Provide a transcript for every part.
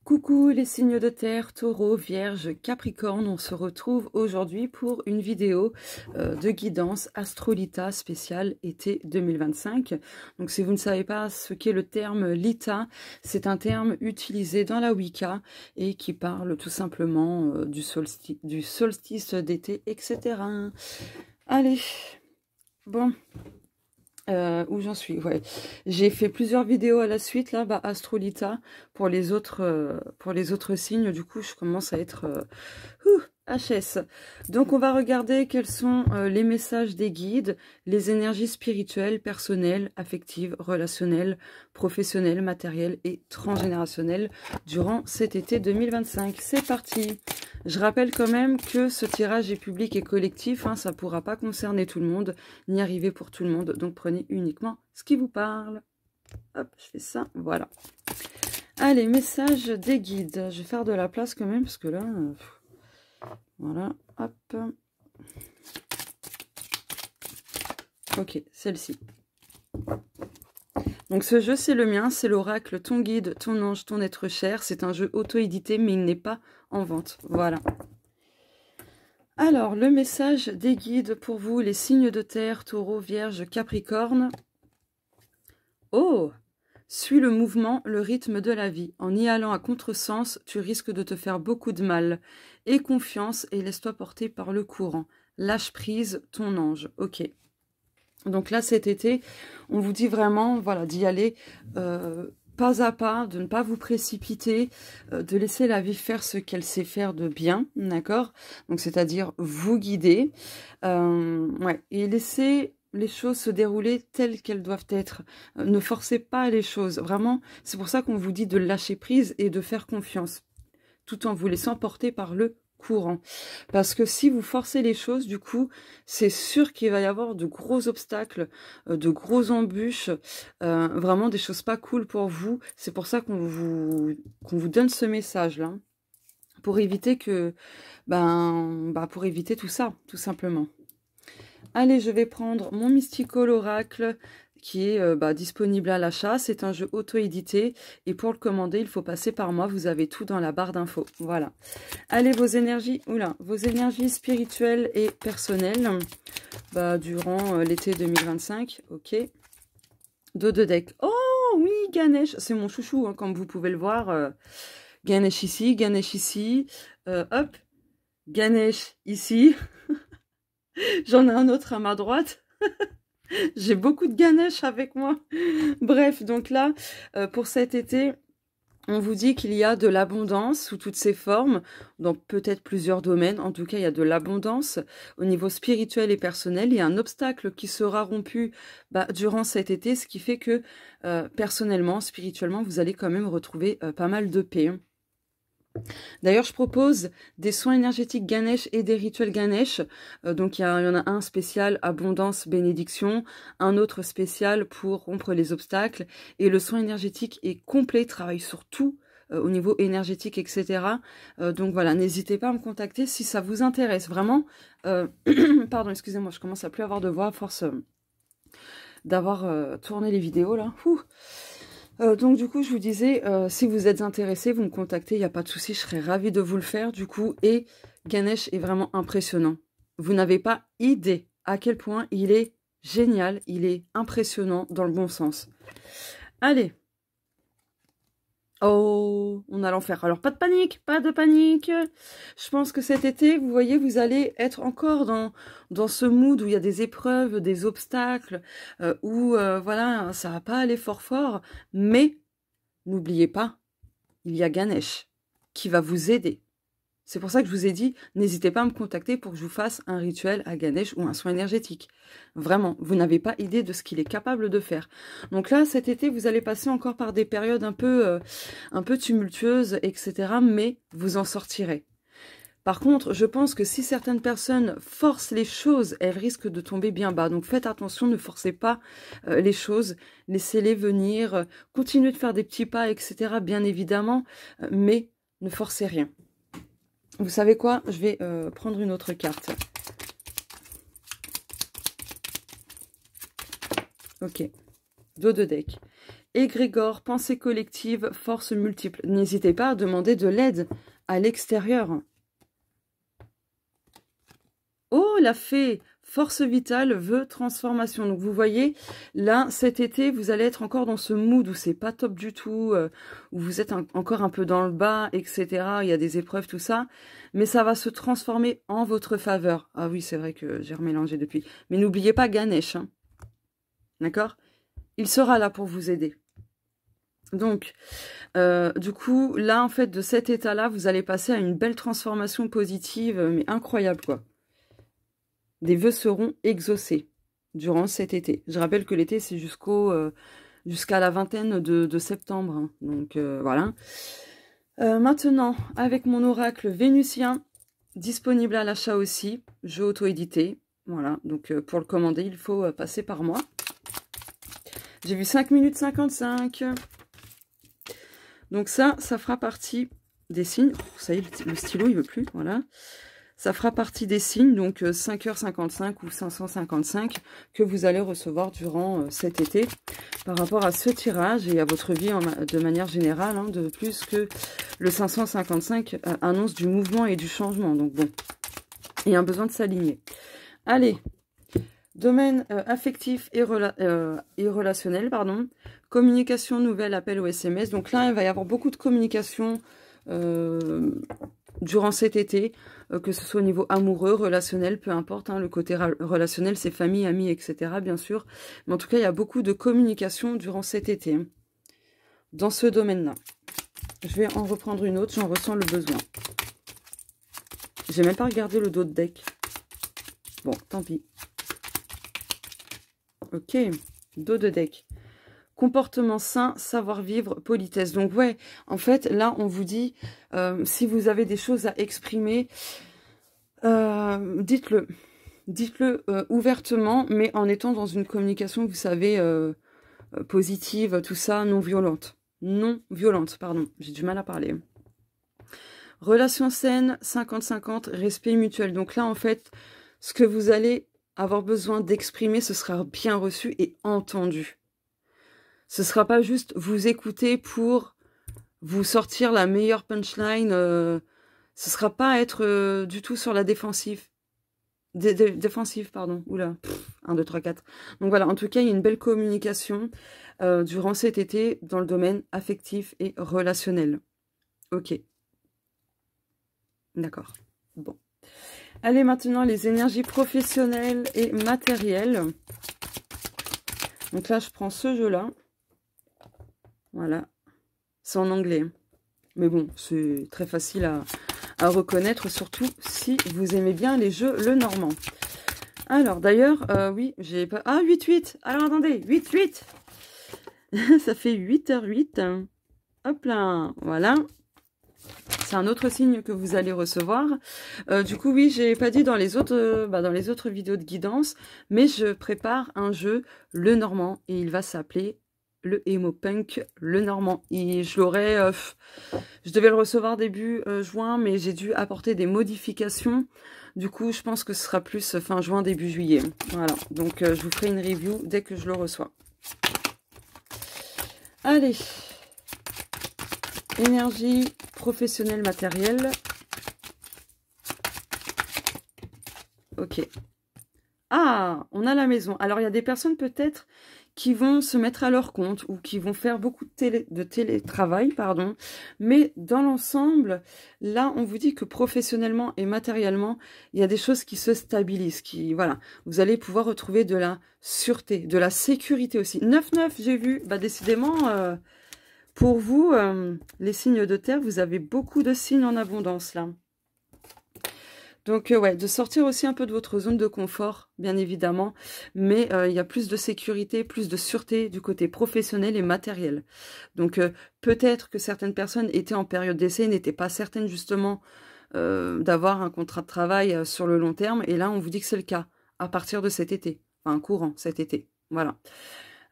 Coucou les signes de terre, taureau, vierge, capricorne, on se retrouve aujourd'hui pour une vidéo de guidance Astrolita spéciale été 2025. Donc si vous ne savez pas ce qu'est le terme Lita, c'est un terme utilisé dans la Wicca et qui parle tout simplement du solstice d'été, etc. Allez, bon... où j'en suis, ouais. J'ai fait plusieurs vidéos à la suite, là, Astrolita, pour les autres signes, du coup, je commence à être HS. Donc, on va regarder quels sont les messages des guides, les énergies spirituelles, personnelles, affectives, relationnelles, professionnelles, matérielles et transgénérationnelles durant cet été 2025. C'est parti! Je rappelle quand même que ce tirage est public et collectif, hein, ça ne pourra pas concerner tout le monde, ni arriver pour tout le monde, donc prenez uniquement ce qui vous parle. Hop, je fais ça, voilà. Allez, message des guides. Je vais faire de la place quand même, parce que là... voilà, hop. Ok, celle-ci. Donc ce jeu, c'est le mien, c'est l'oracle, ton guide, ton ange, ton être cher. C'est un jeu auto-édité, mais il n'est pas en vente. Voilà. Alors, le message des guides pour vous, les signes de terre, taureau, vierge, capricorne. Oh! Suis le mouvement, le rythme de la vie. En y allant à contresens, tu risques de te faire beaucoup de mal. Aie confiance et laisse-toi porter par le courant. Lâche prise, ton ange. Ok. Donc là, cet été, on vous dit vraiment, voilà, d'y aller pas à pas, de ne pas vous précipiter, de laisser la vie faire ce qu'elle sait faire de bien, d'accord? Donc, c'est-à-dire vous guider, ouais, et laisser les choses se dérouler telles qu'elles doivent être. Ne forcez pas les choses, vraiment, c'est pour ça qu'on vous dit de lâcher prise et de faire confiance, tout en vous laissant porter par le courant. Parce que si vous forcez les choses, du coup, c'est sûr qu'il va y avoir de gros obstacles, de gros embûches, vraiment des choses pas cool pour vous. C'est pour ça qu'on vous donne ce message-là, pour éviter que, pour éviter tout ça, tout simplement. Allez, je vais prendre mon Mystico l'oracle, qui est disponible à l'achat. C'est un jeu auto-édité et pour le commander, il faut passer par moi. Vous avez tout dans la barre d'infos. Voilà. Allez, vos énergies spirituelles et personnelles durant l'été 2025. Ok. Deux decks. Oh oui, Ganesh. C'est mon chouchou, hein, comme vous pouvez le voir. Ganesh ici, Ganesh ici. Hop. Ganesh ici. J'en ai un autre à ma droite. J'ai beaucoup de Ganesh avec moi. Bref, donc là, pour cet été, on vous dit qu'il y a de l'abondance sous toutes ses formes, dans peut-être plusieurs domaines. En tout cas, il y a de l'abondance au niveau spirituel et personnel. Il y a un obstacle qui sera rompu durant cet été, ce qui fait que, personnellement, spirituellement, vous allez quand même retrouver pas mal de paix. D'ailleurs, je propose des soins énergétiques Ganesh et des rituels Ganesh. Donc, il y en a un spécial abondance, bénédiction, un autre spécial pour rompre les obstacles. Et le soin énergétique est complet, travaille sur tout au niveau énergétique, etc. Donc voilà, n'hésitez pas à me contacter si ça vous intéresse. Vraiment, pardon, excusez-moi, je commence à plus avoir de voix à force d'avoir tourné les vidéos là. Donc du coup, je vous disais, si vous êtes intéressé, vous me contactez, il n'y a pas de souci, je serais ravie de vous le faire du coup. Et Ganesh est vraiment impressionnant. Vous n'avez pas idée à quel point il est génial, il est impressionnant dans le bon sens. Allez. Oh, on a l'enfer. Alors, pas de panique, pas de panique. Je pense que cet été, vous voyez, vous allez être encore dans ce mood où il y a des épreuves, des obstacles, où, voilà, ça va pas aller fort fort. Mais, n'oubliez pas, il y a Ganesh qui va vous aider. C'est pour ça que je vous ai dit, n'hésitez pas à me contacter pour que je vous fasse un rituel à Ganesh ou un soin énergétique. Vraiment, vous n'avez pas idée de ce qu'il est capable de faire. Donc là, cet été, vous allez passer encore par des périodes un peu tumultueuses, etc. Mais vous en sortirez. Par contre, je pense que si certaines personnes forcent les choses, elles risquent de tomber bien bas. Donc faites attention, ne forcez pas les choses, laissez-les venir, continuez de faire des petits pas, etc. Bien évidemment, mais ne forcez rien. Vous savez quoi? Je vais prendre une autre carte. Ok. Dos de deck. égrégore, pensée collective, force multiple. N'hésitez pas à demander de l'aide à l'extérieur. Oh, la fée, force vitale veut transformation. Donc, vous voyez, là, cet été, vous allez être encore dans ce mood où c'est pas top du tout, où vous êtes encore un peu dans le bas, etc. Il y a des épreuves, tout ça. Mais ça va se transformer en votre faveur. Ah oui, c'est vrai que j'ai remélangé depuis. Mais n'oubliez pas Ganesh, hein. D'accord? Il sera là pour vous aider. Donc, du coup, là, en fait, de cet état-là, vous allez passer à une belle transformation positive, mais incroyable, quoi. Des vœux seront exaucés durant cet été. Je rappelle que l'été, c'est jusqu'à la vingtaine de septembre. Hein. Donc, voilà. Maintenant, avec mon oracle vénusien, disponible à l'achat aussi, jeu auto-édité. Voilà, donc pour le commander, il faut passer par moi. J'ai vu 5 minutes 55. Donc ça fera partie des signes. Oh, ça y est, le stylo, il veut plus, voilà. Ça fera partie des signes, donc 5h55 ou 555, que vous allez recevoir durant cet été par rapport à ce tirage et à votre vie de manière générale, hein, de plus que le 555 annonce du mouvement et du changement. Donc bon, il y a un besoin de s'aligner. Allez, domaine affectif et relationnel, pardon. Communication, nouvelle, appel ou SMS. Donc là, il va y avoir beaucoup de communication durant cet été, que ce soit au niveau amoureux, relationnel, peu importe, hein, le côté relationnel, c'est famille, amis, etc., bien sûr. Mais en tout cas, il y a beaucoup de communication durant cet été, hein, dans ce domaine-là. Je vais en reprendre une autre, j'en ressens le besoin. J'ai même pas regardé le dos de deck. Bon, tant pis. Ok, dos de deck. Comportement sain, savoir-vivre, politesse. Donc ouais, en fait, là, on vous dit, si vous avez des choses à exprimer, dites-le. Dites-le ouvertement, mais en étant dans une communication, vous savez, positive, tout ça, non violente. Non violente, pardon. J'ai du mal à parler. Relation saine, 50-50, respect mutuel. Donc là, en fait, ce que vous allez avoir besoin d'exprimer, ce sera bien reçu et entendu. Ce ne sera pas juste vous écouter pour vous sortir la meilleure punchline. Ce ne sera pas être du tout sur la défensive. Défensive, pardon. Oula. 1, 2, 3, 4. Donc voilà, en tout cas, il y a une belle communication durant cet été dans le domaine affectif et relationnel. Ok. D'accord. Bon. Allez, maintenant, les énergies professionnelles et matérielles. Donc là, je prends ce jeu-là. Voilà, c'est en anglais. Mais bon, c'est très facile à reconnaître, surtout si vous aimez bien les jeux le normand. Alors, d'ailleurs, oui, j'ai pas... Ah, 8-8. Alors, attendez, 8-8. Ça fait 8h08. Hop là, voilà. C'est un autre signe que vous allez recevoir. Du coup, oui, j'ai pas dit dans les autres vidéos de guidance, mais je prépare un jeu, le normand, et il va s'appeler... le Emo Punk, le normand. Et je l'aurais... je devais le recevoir début juin, mais j'ai dû apporter des modifications. Du coup, je pense que ce sera plus fin juin, début juillet. Voilà. Donc, je vous ferai une review dès que je le reçois. Allez. Énergie professionnelle matérielle. Ok. Ah, on a la maison. Alors, il y a des personnes peut-être qui vont se mettre à leur compte ou qui vont faire beaucoup de télétravail, pardon. Mais dans l'ensemble, là, on vous dit que professionnellement et matériellement, il y a des choses qui se stabilisent, voilà. Vous allez pouvoir retrouver de la sûreté, de la sécurité aussi. 9-9, j'ai vu. Bah, décidément, pour vous, les signes de terre, vous avez beaucoup de signes en abondance, là. Donc, ouais, de sortir aussi un peu de votre zone de confort, bien évidemment. Mais il y a plus de sécurité, plus de sûreté du côté professionnel et matériel. Donc, peut-être que certaines personnes étaient en période d'essai, n'étaient pas certaines, justement, d'avoir un contrat de travail sur le long terme. Et là, on vous dit que c'est le cas à partir de cet été. Enfin, courant cet été. Voilà.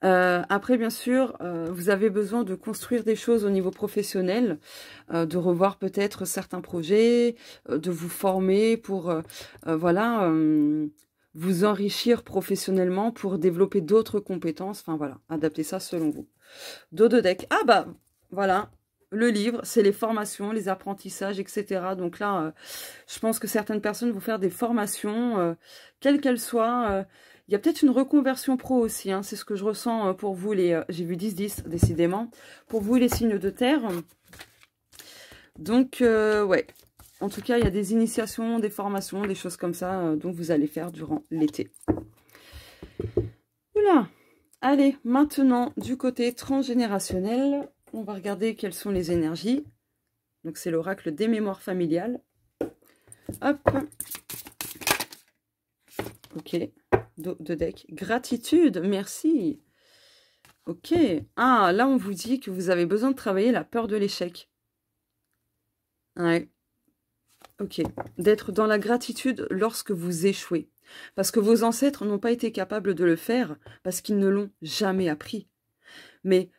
Après, bien sûr, vous avez besoin de construire des choses au niveau professionnel, de revoir peut-être certains projets, de vous former pour, voilà, vous enrichir professionnellement pour développer d'autres compétences. Enfin, voilà, adapter ça selon vous. dos de deck. Ah bah, voilà. Le livre, c'est les formations, les apprentissages, etc. Donc là, je pense que certaines personnes vont faire des formations, quelles qu'elles soient. Il y a peut-être une reconversion pro aussi, hein, c'est ce que je ressens pour vous, les. J'ai vu 10-10, décidément. Pour vous, les signes de terre. Donc, ouais. En tout cas, il y a des initiations, des formations, des choses comme ça, dont vous allez faire durant l'été. Oula. Allez, maintenant, du côté transgénérationnel, on va regarder quelles sont les énergies. Donc, c'est l'oracle des mémoires familiales. Hop. Ok. Dos de deck. Gratitude, merci. Ok. Ah, là, on vous dit que vous avez besoin de travailler la peur de l'échec. Ouais. Ok. D'être dans la gratitude lorsque vous échouez. Parce que vos ancêtres n'ont pas été capables de le faire, parce qu'ils ne l'ont jamais appris. Mais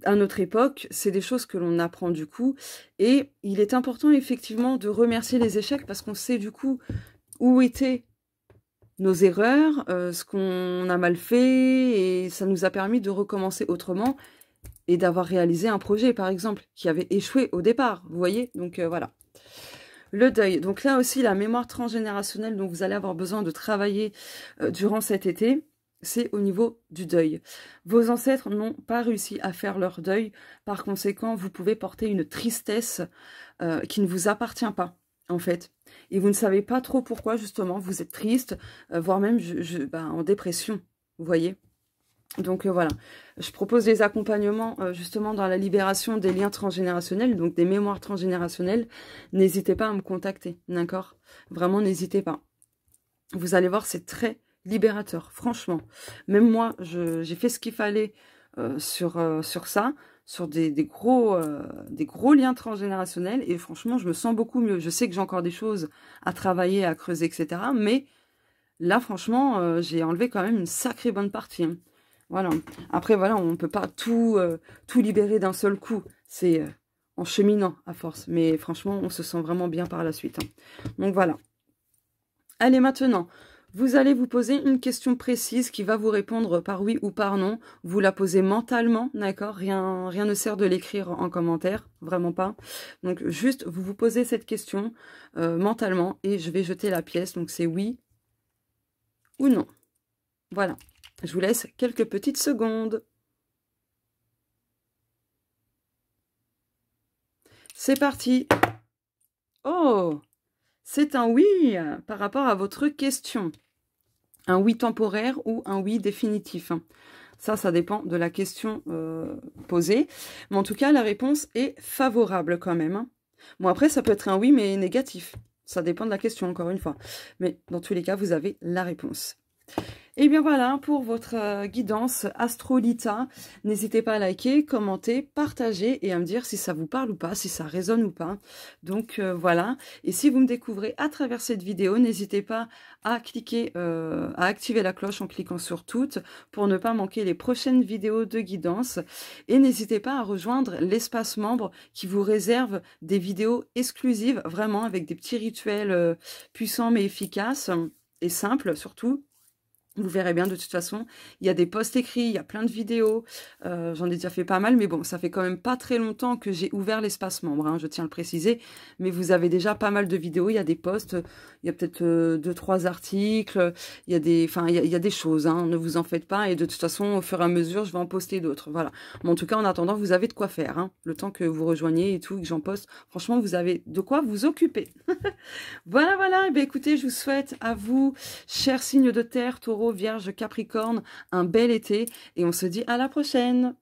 à notre époque, c'est des choses que l'on apprend du coup. Et il est important effectivement de remercier les échecs, parce qu'on sait du coup où étaient nos erreurs, ce qu'on a mal fait, et ça nous a permis de recommencer autrement et d'avoir réalisé un projet, par exemple, qui avait échoué au départ, vous voyez. Donc voilà. Le deuil. Donc là aussi, la mémoire transgénérationnelle dont vous allez avoir besoin de travailler durant cet été, c'est au niveau du deuil. Vos ancêtres n'ont pas réussi à faire leur deuil. Par conséquent, vous pouvez porter une tristesse qui ne vous appartient pas, en fait. Et vous ne savez pas trop pourquoi, justement, vous êtes triste, voire même en dépression, vous voyez. Donc voilà, je propose des accompagnements justement dans la libération des liens transgénérationnels, donc des mémoires transgénérationnelles. N'hésitez pas à me contacter, d'accord? Vraiment, n'hésitez pas. Vous allez voir, c'est très libérateur, franchement. Même moi, j'ai fait ce qu'il fallait sur ça, sur des gros liens transgénérationnels, et franchement, je me sens beaucoup mieux. Je sais que j'ai encore des choses à travailler, à creuser, etc. Mais là, franchement, j'ai enlevé quand même une sacrée bonne partie, hein. Voilà. Après, voilà, on ne peut pas tout libérer d'un seul coup. C'est en cheminant à force. Mais franchement, on se sent vraiment bien par la suite, hein. Donc voilà. Allez, maintenant, vous allez vous poser une question précise qui va vous répondre par oui ou par non. Vous la posez mentalement, d'accord? Rien ne sert de l'écrire en commentaire, vraiment pas. Donc juste, vous vous posez cette question mentalement et je vais jeter la pièce. Donc c'est oui ou non. Voilà. Je vous laisse quelques petites secondes. C'est parti. Oh, c'est un oui par rapport à votre question. Un oui temporaire ou un oui définitif. Ça dépend de la question posée. Mais en tout cas, la réponse est favorable quand même. Bon, après, ça peut être un oui, mais négatif. Ça dépend de la question, encore une fois. Mais dans tous les cas, vous avez la réponse. Et bien voilà pour votre guidance Astrolita. N'hésitez pas à liker, commenter, partager et à me dire si ça vous parle ou pas, si ça résonne ou pas. Donc voilà. Et si vous me découvrez à travers cette vidéo, n'hésitez pas à cliquer, à activer la cloche en cliquant sur toutes pour ne pas manquer les prochaines vidéos de guidance. Et n'hésitez pas à rejoindre l'espace membre qui vous réserve des vidéos exclusives, vraiment avec des petits rituels puissants mais efficaces et simples surtout. Vous verrez bien, de toute façon, il y a des posts écrits, il y a plein de vidéos. J'en ai déjà fait pas mal, mais bon, ça fait quand même pas très longtemps que j'ai ouvert l'espace membre, hein, je tiens à le préciser. Mais vous avez déjà pas mal de vidéos, il y a des posts, il y a peut-être 2-3 articles, il y a des, enfin, il y a des choses, hein, ne vous en faites pas. Et de toute façon, au fur et à mesure, je vais en poster d'autres, voilà. Mais en tout cas, en attendant, vous avez de quoi faire, hein, le temps que vous rejoigniez et tout, que j'en poste. Franchement, vous avez de quoi vous occuper. Voilà, voilà. Et bien, écoutez, je vous souhaite à vous, chers signes de terre, Taureau, Vierge, Capricorne, un bel été et on se dit à la prochaine.